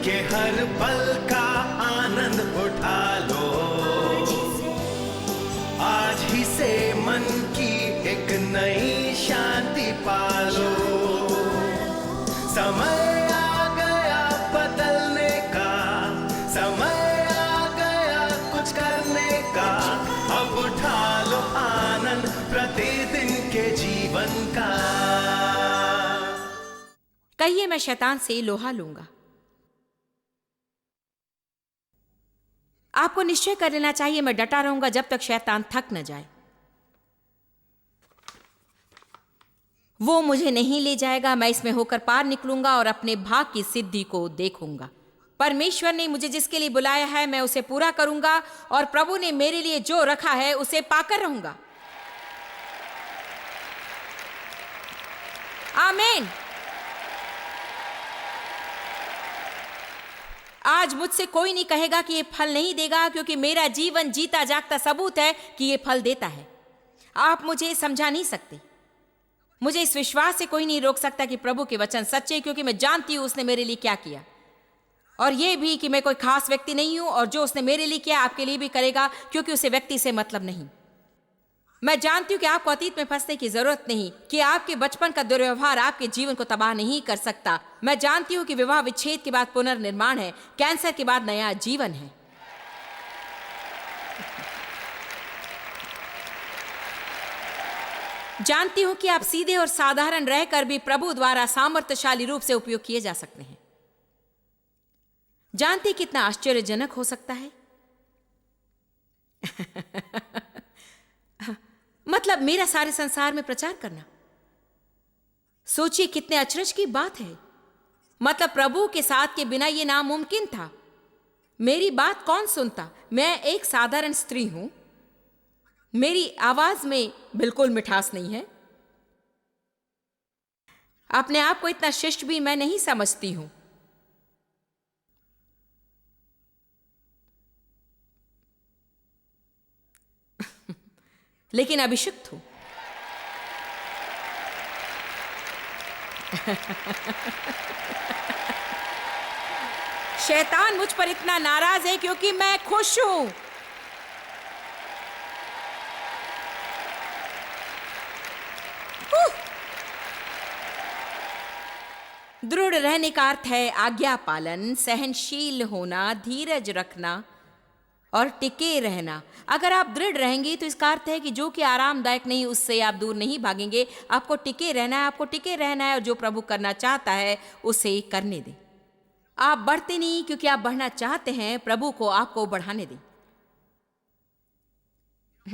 के हर पल का आनंद उठा लो। आज ही से मन की एक नई शांति पालो। समय आ गया बदलने का, समय आ गया कुछ करने का। अब उठा लो आनंद प्रतिदिन के जीवन का। कहिए मैं शैतान से लोहा लूंगा। आपको निश्चय कर लेना चाहिए मैं डटा रहूंगा जब तक शैतान थक न जाए। वो मुझे नहीं ले जाएगा, मैं इसमें होकर पार निकलूंगा और अपने भाग की सिद्धि को देखूंगा। परमेश्वर ने मुझे जिसके लिए बुलाया है मैं उसे पूरा करूंगा और प्रभु ने मेरे लिए जो रखा है उसे पाकर रहूंगा। आमीन। आज मुझसे कोई नहीं कहेगा कि ये फल नहीं देगा, क्योंकि मेरा जीवन जीता जागता सबूत है कि ये फल देता है। आप मुझे समझा नहीं सकते। मुझे इस विश्वास से कोई नहीं रोक सकता कि प्रभु के वचन सच्चे, क्योंकि मैं जानती हूं उसने मेरे लिए क्या किया, और यह भी कि मैं कोई खास व्यक्ति नहीं हूं, और जो उसने मेरे लिए किया आपके लिए भी करेगा, क्योंकि उसे व्यक्ति से मतलब नहीं। मैं जानती हूं कि आपको अतीत में फंसने की जरूरत नहीं, कि आपके बचपन का दुर्व्यवहार आपके जीवन को तबाह नहीं कर सकता। मैं जानती हूं कि विवाह विच्छेद के बाद पुनर्निर्माण है, कैंसर के बाद नया जीवन है। जानती हूं कि आप सीधे और साधारण रहकर भी प्रभु द्वारा सामर्थ्यशाली रूप से उपयोग किए जा सकते हैं। जानती कितना आश्चर्यजनक हो सकता है? मतलब मेरा सारे संसार में प्रचार करना। सोचिए कितने अचरज की बात है। मतलब प्रभु के साथ के बिना यह नामुमकिन था। मेरी बात कौन सुनता? मैं एक साधारण स्त्री हूं, मेरी आवाज में बिल्कुल मिठास नहीं है, अपने आप को इतना शिष्ट भी मैं नहीं समझती हूं। लेकिन अभिषिक्त हूं। शैतान मुझ पर इतना नाराज है क्योंकि मैं खुश हूं। दृढ़ रहने का अर्थ है आज्ञा पालन, सहनशील होना, धीरज रखना और टिके रहना। अगर आप दृढ़ रहेंगे तो इसका अर्थ है कि जो कि आरामदायक नहीं उससे आप दूर नहीं भागेंगे। आपको टिके रहना है, आपको टिके रहना है, और जो प्रभु करना चाहता है उसे करने दें। आप बढ़ते नहीं क्योंकि आप बढ़ना चाहते हैं, प्रभु को आपको बढ़ाने दें।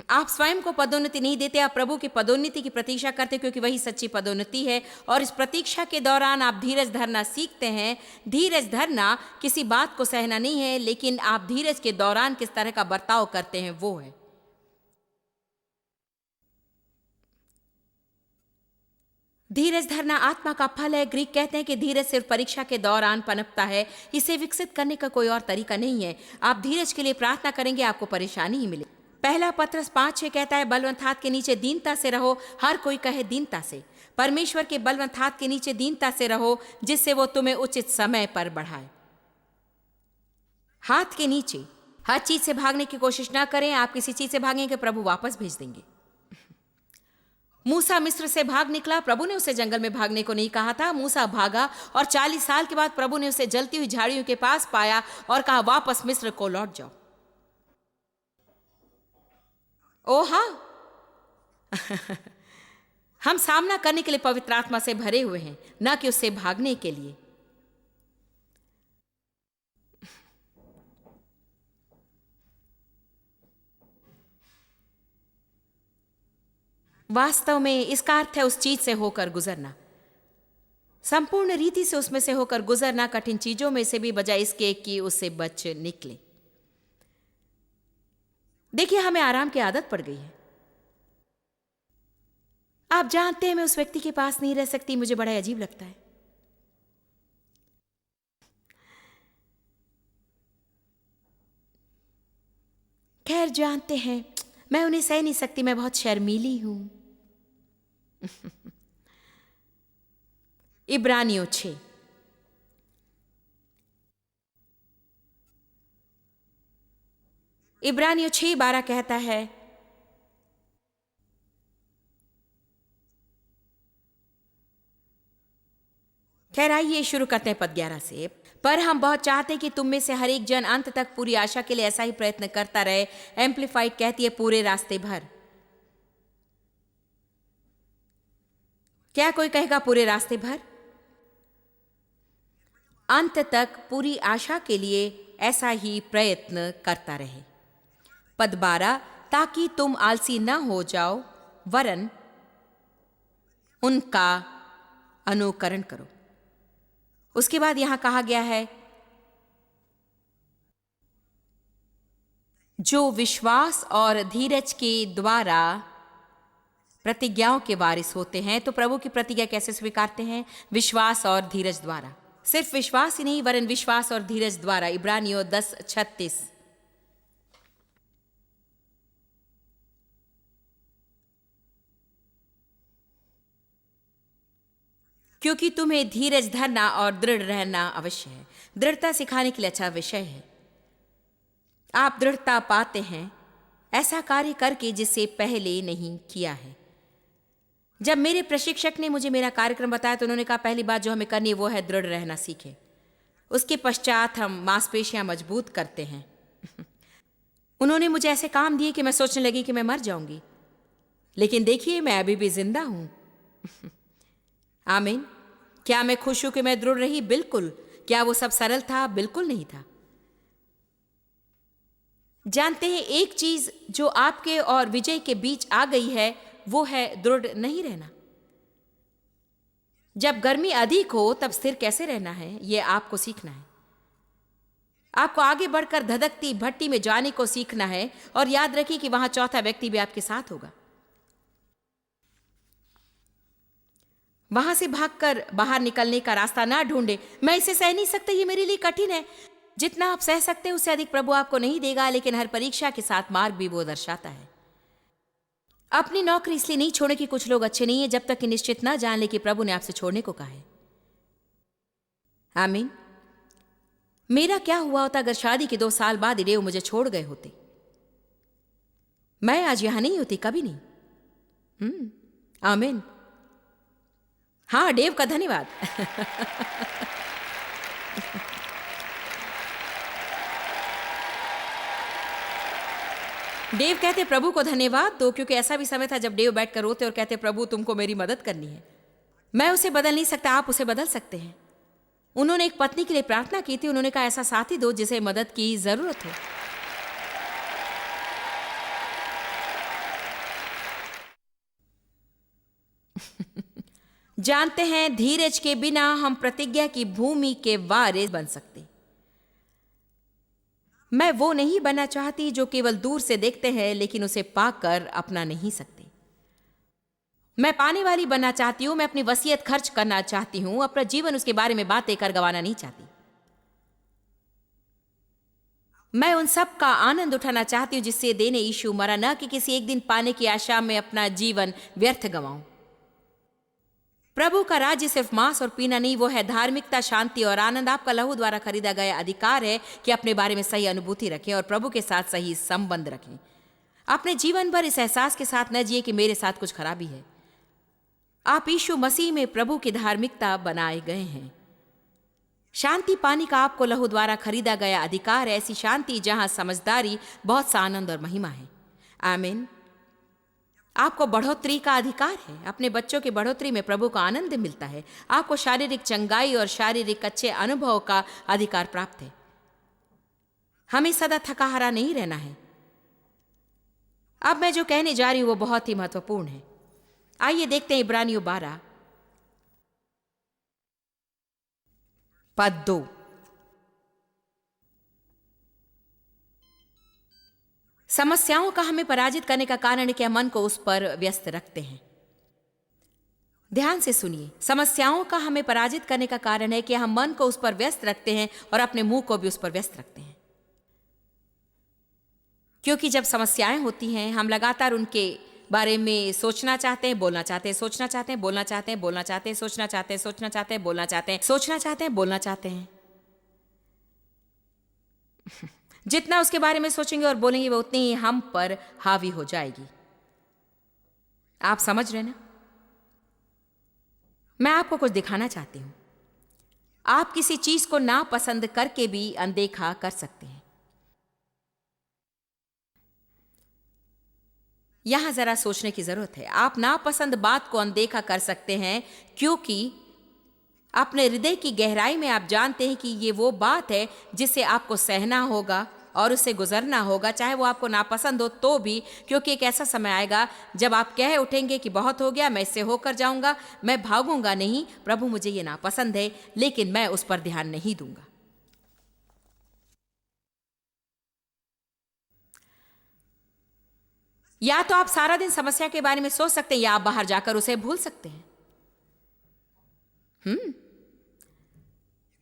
आप स्वयं को पदोन्नति नहीं देते, आप प्रभु की पदोन्नति की प्रतीक्षा करते, क्योंकि वही सच्ची पदोन्नति है। और इस प्रतीक्षा के दौरान आप धीरज धरना सीखते हैं। धीरज धरना किसी बात को सहना नहीं है, लेकिन आप धीरज के दौरान किस तरह का बर्ताव करते हैं वो है। धीरज धरना आत्मा का फल है। ग्रीक कहते हैं कि धीरज सिर्फ परीक्षा के दौरान पनपता है, इसे विकसित करने का कोई और तरीका नहीं है। आप धीरज के लिए प्रार्थना करेंगे, आपको परेशानी ही मिले। पहला पत्रस 5:6 कहता है, बलवंत हाथ के नीचे दीनता से रहो। हर कोई कहे दीनता से। परमेश्वर के बलवंत हाथ के नीचे दीनता से रहो, जिससे वो तुम्हें उचित समय पर बढ़ाए। हाथ के नीचे हर चीज से भागने की कोशिश ना करें। आप किसी चीज से भागेंगे, प्रभु वापस भेज देंगे। मूसा मिस्र से भाग निकला, प्रभु ने उसे जंगल में भागने को नहीं कहा था। मूसा भागा और 40 साल के बाद प्रभु ने उसे जलती हुई झाड़ियों के पास पाया और कहा, वापस मिस्र को लौट जाओ। ओ हाँ। हम सामना करने के लिए पवित्र आत्मा से भरे हुए हैं, न कि उससे भागने के लिए। वास्तव में इसका अर्थ है उस चीज से होकर गुजरना, संपूर्ण रीति से उसमें से होकर गुजरना, कठिन चीजों में से भी, बजाय इसके कि उससे बच निकले। देखिए, हमें आराम की आदत पड़ गई है। आप जानते हैं मैं उस व्यक्ति के पास नहीं रह सकती, मुझे बड़ा अजीब लगता है। खैर, जानते हैं मैं उन्हें सह नहीं सकती, मैं बहुत शर्मीली हूं। इब्रानियों 6। इब्रानियों 6:12 कहता है, खैर आइए शुरू करते हैं पद 11 से। पर हम बहुत चाहते हैं कि तुम में से हर एक जन अंत तक पूरी आशा के लिए ऐसा ही प्रयत्न करता रहे। एम्पलीफाइड कहती है पूरे रास्ते भर। क्या कोई कहेगा पूरे रास्ते भर? अंत तक पूरी आशा के लिए ऐसा ही प्रयत्न करता रहे। पद 12, ताकि तुम आलसी न हो जाओ वरन उनका अनुकरण करो। उसके बाद यहां कहा गया है, जो विश्वास और धीरज के द्वारा प्रतिज्ञाओं के वारिस होते हैं। तो प्रभु की प्रतिज्ञा कैसे स्वीकारते हैं? विश्वास और धीरज द्वारा। सिर्फ विश्वास ही नहीं वरन विश्वास और धीरज द्वारा। इब्रानियों 10:36। क्योंकि तुम्हें धीरज धरना और दृढ़ रहना अवश्य है। दृढ़ता सिखाने के लिए अच्छा विषय है। आप दृढ़ता पाते हैं ऐसा कार्य करके जिससे पहले नहीं किया है। जब मेरे प्रशिक्षक ने मुझे मेरा कार्यक्रम बताया तो उन्होंने कहा पहली बात जो हमें करनी है वो है दृढ़ रहना सीखें। उसके पश्चात हम मांसपेशियां मजबूत करते हैं। उन्होंने मुझे ऐसे काम दिए कि मैं सोचने लगी कि मैं मर जाऊंगी, लेकिन देखिए मैं अभी भी जिंदा हूं। आमीन। क्या मैं खुश हूं कि मैं दृढ़ रही? बिल्कुल। क्या वो सब सरल था? बिल्कुल नहीं था। जानते हैं एक चीज जो आपके और विजय के बीच आ गई है वो है दृढ़ नहीं रहना। जब गर्मी अधिक हो तब स्थिर कैसे रहना है यह आपको सीखना है। आपको आगे बढ़कर धधकती भट्टी में जाने को सीखना है और याद रखिए कि वहां चौथा व्यक्ति भी आपके साथ होगा। वहां से भागकर बाहर निकलने का रास्ता ना ढूंढे। मैं इसे सह नहीं सकता, ये मेरे लिए कठिन है। जितना आप सह सकते हैं उससे अधिक प्रभु आपको नहीं देगा, लेकिन हर परीक्षा के साथ मार्ग भी वो दर्शाता है। अपनी नौकरी इसलिए नहीं छोड़े कि कुछ लोग अच्छे नहीं है, जब तक कि निश्चित ना जान ले कि प्रभु ने आपसे छोड़ने को कहा है। आमीन। मेरा क्या हुआ होता अगर शादी के 2 साल बाद डेव मुझे छोड़ गए होते? मैं आज यहां नहीं होती, कभी नहीं। आमीन। हाँ, डेव का धन्यवाद। डेव कहते प्रभु को धन्यवाद दो, क्योंकि ऐसा भी समय था जब डेव बैठकर रोते और कहते प्रभु तुमको मेरी मदद करनी है। मैं उसे बदल नहीं सकता, आप उसे बदल सकते हैं। उन्होंने एक पत्नी के लिए प्रार्थना की थी। उन्होंने कहा ऐसा साथी दो जिसे मदद की जरूरत हो। जानते हैं धीरज के बिना हम प्रतिज्ञा की भूमि के वारिस बन सकते। मैं वो नहीं बनना चाहती जो केवल दूर से देखते हैं लेकिन उसे पाकर अपना नहीं सकते। मैं पाने वाली बनना चाहती हूं। मैं अपनी वसीयत खर्च करना चाहती हूं। अपना जीवन उसके बारे में बातें कर गंवाना नहीं चाहती। मैं उन सब का आनंद उठाना चाहती हूं जिससे देने यीशु मरा, न कि किसी एक दिन पाने की आशा में अपना जीवन व्यर्थ गंवाऊं। प्रभु का राज्य सिर्फ मांस और पीना नहीं, वो है धार्मिकता, शांति और आनंद। आपका लहू द्वारा खरीदा गया अधिकार है कि अपने बारे में सही अनुभूति रखें और प्रभु के साथ सही संबंध रखें। अपने जीवन भर इस एहसास के साथ न जिए कि मेरे साथ कुछ खराबी है। आप यीशु मसीह में प्रभु की धार्मिकता बनाए गए हैं। शांति पाने का आपको लहू द्वारा खरीदा गया अधिकार है, ऐसी शांति जहां समझदारी, बहुत सा आनंद और महिमा है। आमीन। आपको बढ़ोतरी का अधिकार है। अपने बच्चों की बढ़ोतरी में प्रभु का आनंद मिलता है। आपको शारीरिक चंगाई और शारीरिक अच्छे अनुभव का अधिकार प्राप्त है। हमें सदा थका हारा नहीं रहना है। अब मैं जो कहने जा रही हूं वो बहुत ही महत्वपूर्ण है। आइए देखते हैं इब्रानियों 12 पद 2। समस्याओं का हमें पराजित करने का कारण है कि हम मन को उस पर व्यस्त रखते हैं। ध्यान से सुनिए, समस्याओं का हमें पराजित करने का कारण है कि हम मन को उस पर व्यस्त रखते हैं और अपने मुंह को भी उस पर व्यस्त रखते हैं। क्योंकि जब समस्याएं होती हैं हम लगातार उनके बारे में सोचना चाहते हैं, बोलना चाहते हैं, सोचना चाहते हैं, बोलना चाहते हैं, बोलना चाहते हैं, सोचना चाहते हैं, सोचना चाहते हैं, बोलना चाहते हैं, सोचना चाहते हैं, बोलना चाहते हैं। जितना उसके बारे में सोचेंगे और बोलेंगे वो उतनी ही हम पर हावी हो जाएगी। आप समझ रहे ना? मैं आपको कुछ दिखाना चाहती हूं। आप किसी चीज को नापसंद करके भी अनदेखा कर सकते हैं। यहां जरा सोचने की जरूरत है। आप नापसंद बात को अनदेखा कर सकते हैं क्योंकि अपने हृदय की गहराई में आप जानते हैं कि ये वो बात है जिसे आपको सहना होगा और उससे गुजरना होगा, चाहे वो आपको नापसंद हो तो भी, क्योंकि एक ऐसा समय आएगा जब आप कह उठेंगे कि बहुत हो गया, मैं इससे होकर जाऊंगा, मैं भागूंगा नहीं, प्रभु मुझे ये नापसंद है लेकिन मैं उस पर ध्यान नहीं दूंगा। या तो आप सारा दिन समस्या के बारे में सोच सकते हैं या आप बाहर जाकर उसे भूल सकते हैं।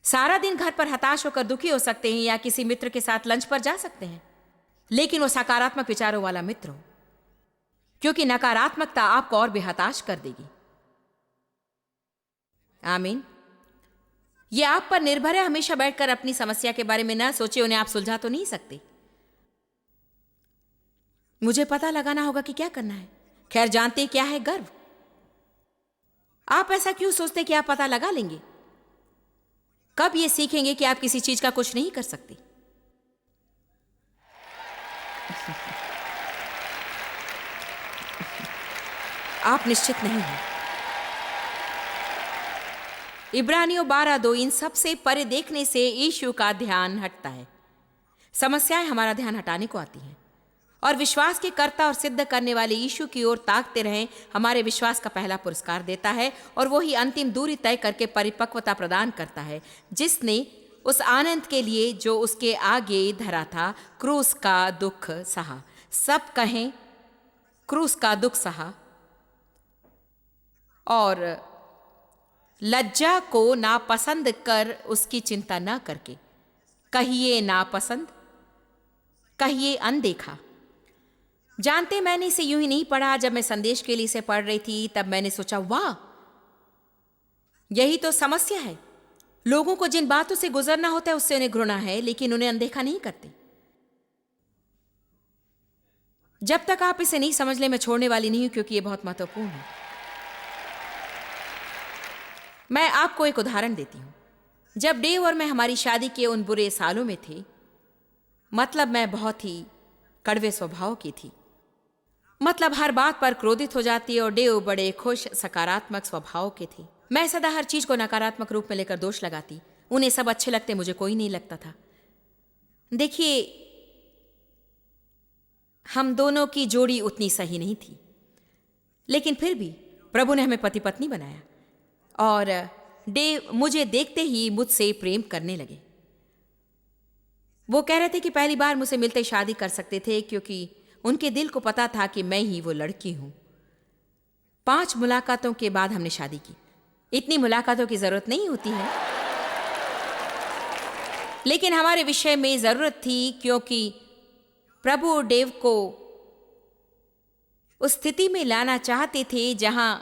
सारा दिन घर पर हताश होकर दुखी हो सकते हैं या किसी मित्र के साथ लंच पर जा सकते हैं, लेकिन वो सकारात्मक विचारों वाला मित्र हो, क्योंकि नकारात्मकता आपको और भी हताश कर देगी। आमीन। यह आप पर निर्भर है। हमेशा बैठकर अपनी समस्या के बारे में ना सोचे, उन्हें आप सुलझा तो नहीं सकते। मुझे पता लगाना होगा कि क्या करना है। खैर, जानते क्या है गर्व? आप ऐसा क्यों सोचते कि आप पता लगा लेंगे? कब ये सीखेंगे कि आप किसी चीज का कुछ नहीं कर सकते? आप निश्चित नहीं हैं। इब्रानियों 12:2 इन सब से परे देखने से यीशु का ध्यान हटता है। समस्याएं हमारा ध्यान हटाने को आती हैं और विश्वास के कर्ता और सिद्ध करने वाले यीशु की ओर ताकते रहें हमारे विश्वास का पहला पुरस्कार देता है, और वही अंतिम दूरी तय करके परिपक्वता प्रदान करता है, जिसने उस आनंद के लिए जो उसके आगे धरा था क्रूस का दुख सहा। सब कहें क्रूस का दुख सहा, और लज्जा को नापसंद कर उसकी चिंता न करके। कहिए नापसंद, कहिए अनदेखा। जानते, मैंने इसे यूं ही नहीं पढ़ा। जब मैं संदेश के लिए इसे पढ़ रही थी तब मैंने सोचा, वाह, यही तो समस्या है। लोगों को जिन बातों से गुजरना होता है उससे उन्हें घृणा है, लेकिन उन्हें अनदेखा नहीं करते। जब तक आप इसे नहीं समझ ले, मैं छोड़ने वाली नहीं हूं, क्योंकि यह बहुत महत्वपूर्ण है। मैं आपको एक उदाहरण देती हूं। जब डेव और मैं हमारी शादी के उन बुरे सालों में थे, मतलब मैं बहुत ही कड़वे स्वभाव की थी। मतलब हर बात पर क्रोधित हो जाती, और डेव बड़े खुश सकारात्मक स्वभाव के थे। मैं सदा हर चीज को नकारात्मक रूप में लेकर दोष लगाती। उन्हें सब अच्छे लगते, मुझे कोई नहीं लगता था। देखिए, हम दोनों की जोड़ी उतनी सही नहीं थी, लेकिन फिर भी प्रभु ने हमें पति पत्नी बनाया, और डेव मुझे देखते ही मुझसे प्रेम करने लगे। वो कह रहे थे कि पहली बार मुझसे मिलते शादी कर सकते थे, क्योंकि उनके दिल को पता था कि मैं ही वो लड़की हूं। 5 मुलाकातों के बाद हमने शादी की। इतनी मुलाकातों की जरूरत नहीं होती है, लेकिन हमारे विषय में जरूरत थी, क्योंकि प्रभु डेव को उस स्थिति में लाना चाहते थे जहां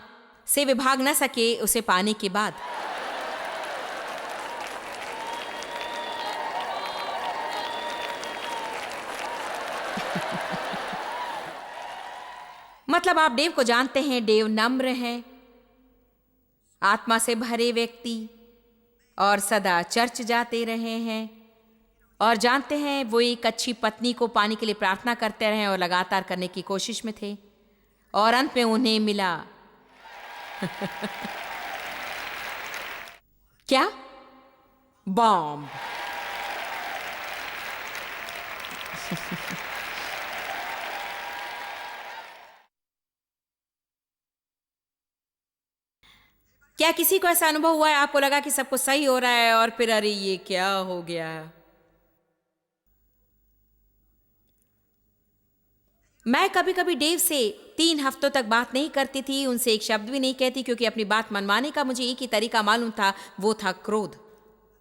से वे भाग न सके उसे पाने के बाद। मतलब आप डेव को जानते हैं। डेव नम्र हैं, आत्मा से भरे व्यक्ति, और सदा चर्च जाते रहे हैं, और जानते हैं वो एक अच्छी पत्नी को पाने के लिए प्रार्थना करते रहे और लगातार करने की कोशिश में थे, और अंत में उन्हें मिला क्या? बॉम्ब। क्या किसी को ऐसा अनुभव हुआ है, आपको लगा कि सब कुछ सही हो रहा है और फिर अरे ये क्या हो गया? मैं कभी कभी डेव से 3 हफ्तों तक बात नहीं करती थी, उनसे एक शब्द भी नहीं कहती, क्योंकि अपनी बात मनवाने का मुझे एक ही तरीका मालूम था, वो था क्रोध।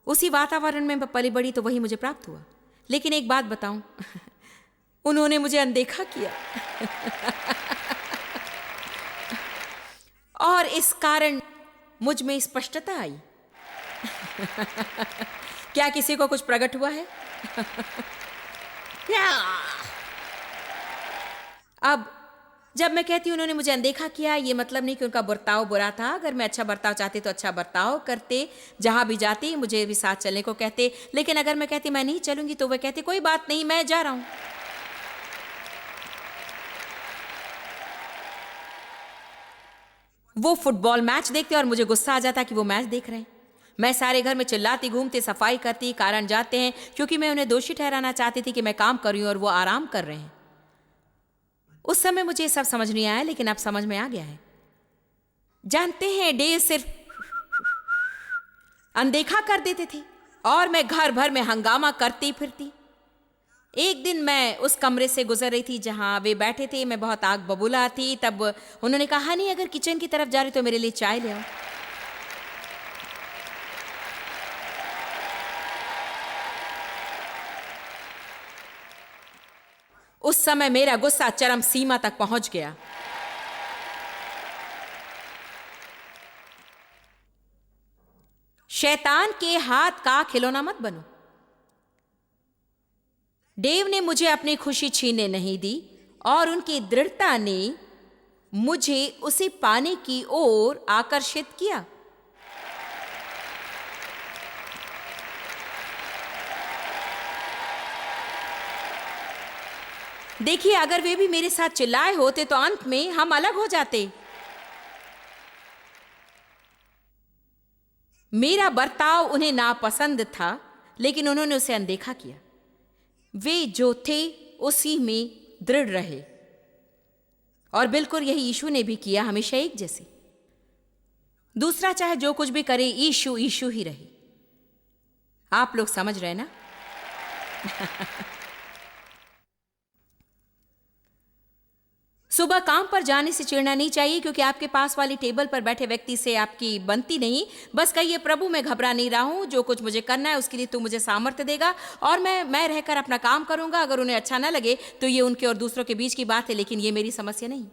उसी वातावरण में पली बड़ी तो वही मुझे प्राप्त हुआ। लेकिन एक बात बताऊं, उन्होंने मुझे अनदेखा किया और इस कारण मुझ में स्पष्टता आई। क्या किसी को कुछ प्रकट हुआ है? अब जब मैं कहती हूँ उन्होंने मुझे अनदेखा किया, ये मतलब नहीं कि उनका बर्ताव बुरा था। अगर मैं अच्छा बर्ताव चाहती तो अच्छा बर्ताव करते, जहाँ भी जाती मुझे भी साथ चलने को कहते। लेकिन अगर मैं कहती मैं नहीं चलूंगी तो वे कहते कोई बात नहीं, मैं जा रहा हूँ। वो फुटबॉल मैच देखते और मुझे गुस्सा आ जाता कि वो मैच देख रहे हैं। मैं सारे घर में चिल्लाती घूमती, सफाई करती, कारण जाते हैं क्योंकि मैं उन्हें दोषी ठहराना चाहती थी कि मैं काम कर रही हूँ और वो आराम कर रहे हैं। उस समय मुझे ये सब समझ नहीं आया, लेकिन अब समझ में आ गया है। जानते हैं, डेव सिर्फ अनदेखा कर देते थे और मैं घर भर में हंगामा करती फिरती। एक दिन मैं उस कमरे से गुजर रही थी जहां वे बैठे थे। मैं बहुत आग बबूला थी। तब उन्होंने कहा, नहीं अगर किचन की तरफ जा रही तो मेरे लिए चाय ले आओ। उस समय मेरा गुस्सा चरम सीमा तक पहुंच गया। शैतान के हाथ का खिलौना मत बनो। डेव ने मुझे अपनी खुशी छीनने नहीं दी और उनकी दृढ़ता ने मुझे उसे पाने की ओर आकर्षित किया। देखिए, अगर वे भी मेरे साथ चिल्लाए होते तो अंत में हम अलग हो जाते। मेरा बर्ताव उन्हें नापसंद था, लेकिन उन्होंने उसे अनदेखा किया। वे जो थे उसी में दृढ़ रहे और बिल्कुल यही यीशु ने भी किया, हमेशा एक जैसे। दूसरा चाहे जो कुछ भी करे, यीशु यीशु ही रहे। आप लोग समझ रहे ना? सुबह काम पर जाने से चिढ़ना नहीं चाहिए क्योंकि आपके पास वाली टेबल पर बैठे व्यक्ति से आपकी बनती नहीं। बस कहिए, प्रभु मैं घबरा नहीं रहा हूं, जो कुछ मुझे करना है उसके लिए तू मुझे सामर्थ्य देगा और मैं रहकर अपना काम करूंगा। अगर उन्हें अच्छा ना लगे तो ये उनके और दूसरों के बीच की बात है, लेकिन ये मेरी समस्या नहीं।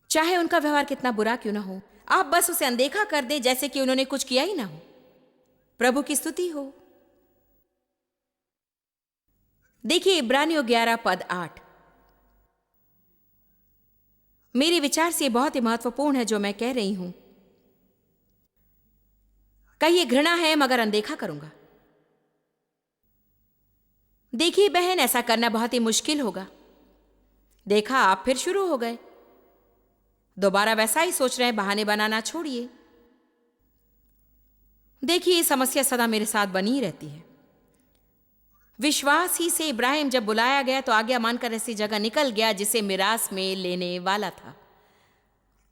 चाहे उनका व्यवहार कितना बुरा क्यों ना हो, आप बस उसे अनदेखा कर दें जैसे कि उन्होंने कुछ किया ही ना हो। प्रभु की स्तुति हो। देखिए, इब्रानियों 11 पद 8। मेरे विचार से बहुत ही महत्वपूर्ण है जो मैं कह रही हूं। कहिए, घृणा है मगर अनदेखा करूंगा। देखिए बहन, ऐसा करना बहुत ही मुश्किल होगा। देखा, आप फिर शुरू हो गए, दोबारा वैसा ही सोच रहे हैं। बहाने बनाना छोड़िए। देखिए, ये समस्या सदा मेरे साथ बनी ही रहती है। विश्वास ही से इब्राहिम जब बुलाया गया तो आज्ञा मानकर ऐसी जगह निकल गया जिसे मिरास में लेने वाला था,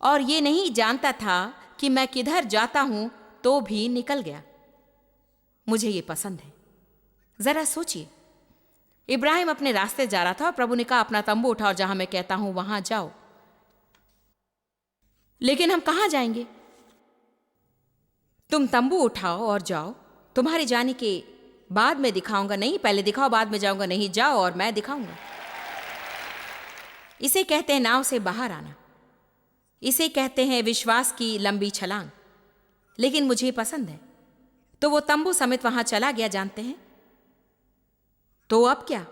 और ये नहीं जानता था कि मैं किधर जाता हूं, तो भी निकल गया। मुझे ये पसंद है। जरा सोचिए, इब्राहिम अपने रास्ते जा रहा था और प्रभु ने कहा अपना तंबू उठाओ, जहां मैं कहता हूं वहां जाओ। लेकिन हम कहां जाएंगे? तुम तंबू उठाओ और जाओ। तुम्हारे जाने के बाद में दिखाऊंगा। नहीं, पहले दिखाओ बाद में जाऊंगा। नहीं, जाओ और मैं दिखाऊंगा। इसे कहते हैं नाव से बाहर आना। इसे कहते हैं विश्वास की लंबी छलांग। लेकिन मुझे पसंद है। तो वो तंबू समेत वहां चला गया, जानते हैं। तो अब क्या?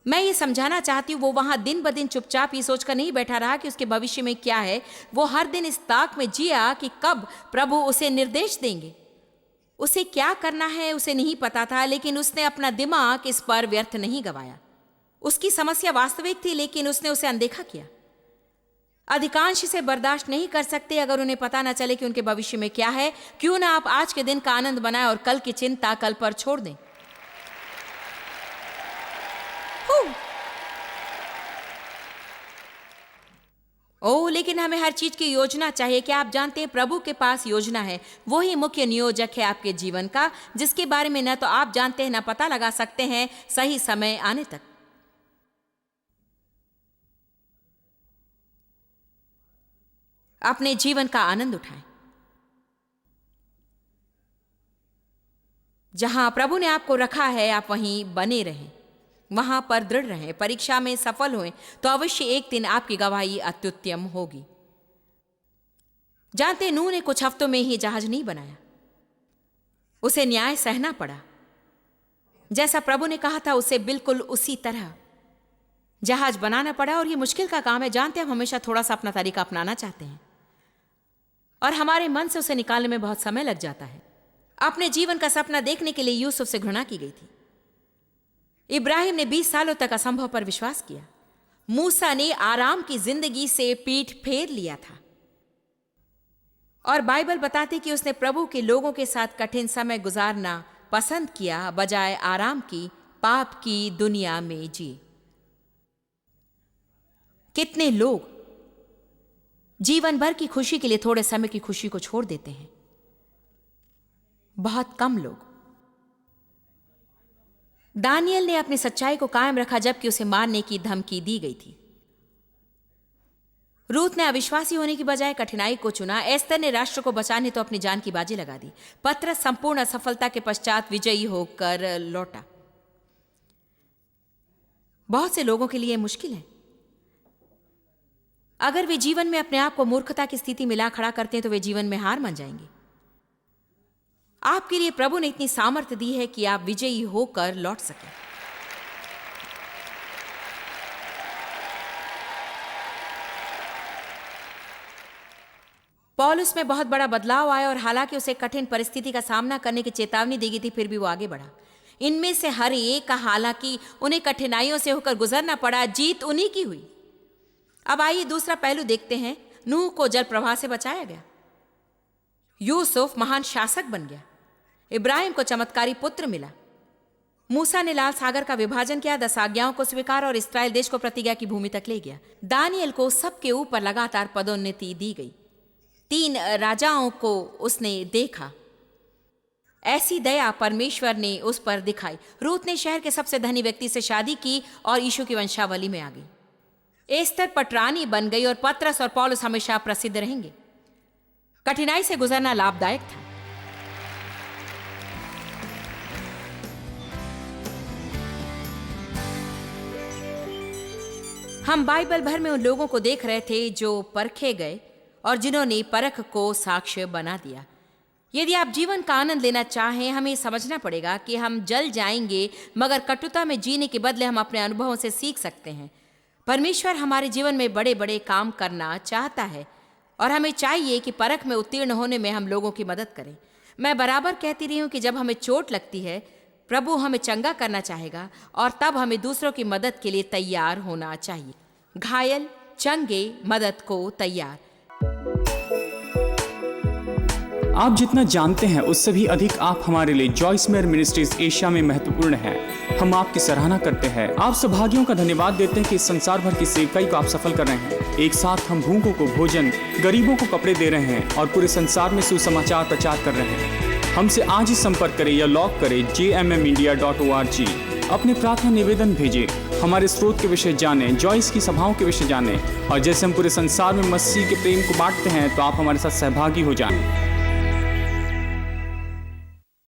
मैं ये समझाना चाहती हूं, वो वहां दिन ब दिन चुपचाप ये सोचकर नहीं बैठा रहा कि उसके भविष्य में क्या है। वो हर दिन इस ताक में जिया कि कब प्रभु उसे निर्देश देंगे। उसे क्या करना है उसे नहीं पता था, लेकिन उसने अपना दिमाग इस पर व्यर्थ नहीं गवाया। उसकी समस्या वास्तविक थी, लेकिन उसने उसे अनदेखा किया। अधिकांश इसे बर्दाश्त नहीं कर सकते अगर उन्हें पता न चले कि उनके भविष्य में क्या है। क्यों ना आप आज के दिन का आनंद बनाएं और कल की चिंता कल पर छोड़ दें। लेकिन हमें हर चीज की योजना चाहिए। क्या आप जानते हैं, प्रभु के पास योजना है। वो ही मुख्य नियोजक है आपके जीवन का, जिसके बारे में न तो आप जानते हैं न पता लगा सकते हैं सही समय आने तक। अपने जीवन का आनंद उठाएं। जहां प्रभु ने आपको रखा है आप वहीं बने रहें, वहां पर दृढ़ रहें। परीक्षा में सफल हुए तो अवश्य एक दिन आपकी गवाही अत्युत्तम होगी। जानते, नूह ने कुछ हफ्तों में ही जहाज नहीं बनाया। उसे न्याय सहना पड़ा। जैसा प्रभु ने कहा था उसे बिल्कुल उसी तरह जहाज बनाना पड़ा। और ये मुश्किल का काम है, जानते हैं हम हमेशा थोड़ा सा अपना तरीका अपनाना चाहते हैं और हमारे मन से उसे निकालने में बहुत समय लग जाता है। अपने जीवन का सपना देखने के लिए यूसुफ से घृणा की गई थी। इब्राहिम ने 20 सालों तक असंभव पर विश्वास किया। मूसा ने आराम की जिंदगी से पीठ फेर लिया था और बाइबल बताती कि उसने प्रभु के लोगों के साथ कठिन समय गुजारना पसंद किया बजाय आराम की पाप की दुनिया में जी। कितने लोग जीवन भर की खुशी के लिए थोड़े समय की खुशी को छोड़ देते हैं? बहुत कम लोग। दानियल ने अपनी सच्चाई को कायम रखा जबकि उसे मारने की धमकी दी गई थी। रूथ ने अविश्वासी होने की बजाय कठिनाई को चुना। एस्तर ने राष्ट्र को बचाने तो अपनी जान की बाजी लगा दी। पतरस संपूर्ण असफलता के पश्चात विजयी होकर लौटा। बहुत से लोगों के लिए मुश्किल है। अगर वे जीवन में अपने आप को मूर्खता की स्थिति में ला खड़ा करते हैं तो वे जीवन में हार मान जाएंगे। आपके लिए प्रभु ने इतनी सामर्थ्य दी है कि आप विजयी होकर लौट सकें। पौलुस में बहुत बड़ा बदलाव आया और हालांकि उसे कठिन परिस्थिति का सामना करने की चेतावनी दी गई थी, फिर भी वो आगे बढ़ा। इनमें से हर एक का हालांकि उन्हें कठिनाइयों से होकर गुजरना पड़ा, जीत उन्हीं की हुई। अब आइए दूसरा पहलू देखते हैं। नूह को जल प्रवाह से बचाया गया। यूसुफ महान शासक बन गया। इब्राहिम को चमत्कारी पुत्र मिला। मूसा ने लाल सागर का विभाजन किया, 10 आज्ञाओं को स्वीकार और इस्राएल देश को प्रतिज्ञा की भूमि तक ले गया। दानियल को सबके ऊपर लगातार पदोन्नति दी गई। 3 राजाओं को उसने देखा। ऐसी दया परमेश्वर ने उस पर दिखाई। रूथ ने शहर के सबसे धनी व्यक्ति से शादी की और यीशु की वंशावली में आ गई। एस्तर पटरानी बन गई और पतरस और पौलुस हमेशा प्रसिद्ध रहेंगे। कठिनाई से गुजरना लाभदायक था। हम बाइबल भर में उन लोगों को देख रहे थे जो परखे गए और जिन्होंने परख को साक्ष्य बना दिया। यदि आप जीवन का आनंद लेना चाहें, हमें समझना पड़ेगा कि हम जल जाएंगे, मगर कटुता में जीने के बदले हम अपने अनुभवों से सीख सकते हैं। परमेश्वर हमारे जीवन में बड़े बड़े काम करना चाहता है और हमें चाहिए कि परख में उत्तीर्ण होने में हम लोगों की मदद करें। मैं बराबर कहती रही हूं कि जब हमें चोट लगती है, प्रभु हमें चंगा करना चाहेगा और तब हमें दूसरों की मदद के लिए तैयार होना चाहिए। घायल, चंगे, मदद को तैयार। आप जितना जानते हैं उससे भी अधिक आप हमारे लिए जॉइस मेयर मिनिस्ट्रीज एशिया में महत्वपूर्ण है। हम आपकी सराहना करते हैं। आप सौभाग्यों का धन्यवाद देते हैं कि इस संसार भर की सेवकाई को आप सफल कर रहे हैं। एक साथ हम भूखों को भोजन, गरीबों को कपड़े दे रहे हैं और पूरे संसार में सुसमाचार प्रचार कर रहे हैं। हमसे आज ही संपर्क करें या लॉग करें jmmindia.org। अपने प्रार्थना निवेदन भेजें, हमारे स्रोत के विषय जानें, जॉइस की सभाओं के विषय जानें और जैसे हम पूरे संसार में मसीह के प्रेम को बांटते हैं तो आप हमारे साथ सहभागी हो जाएं।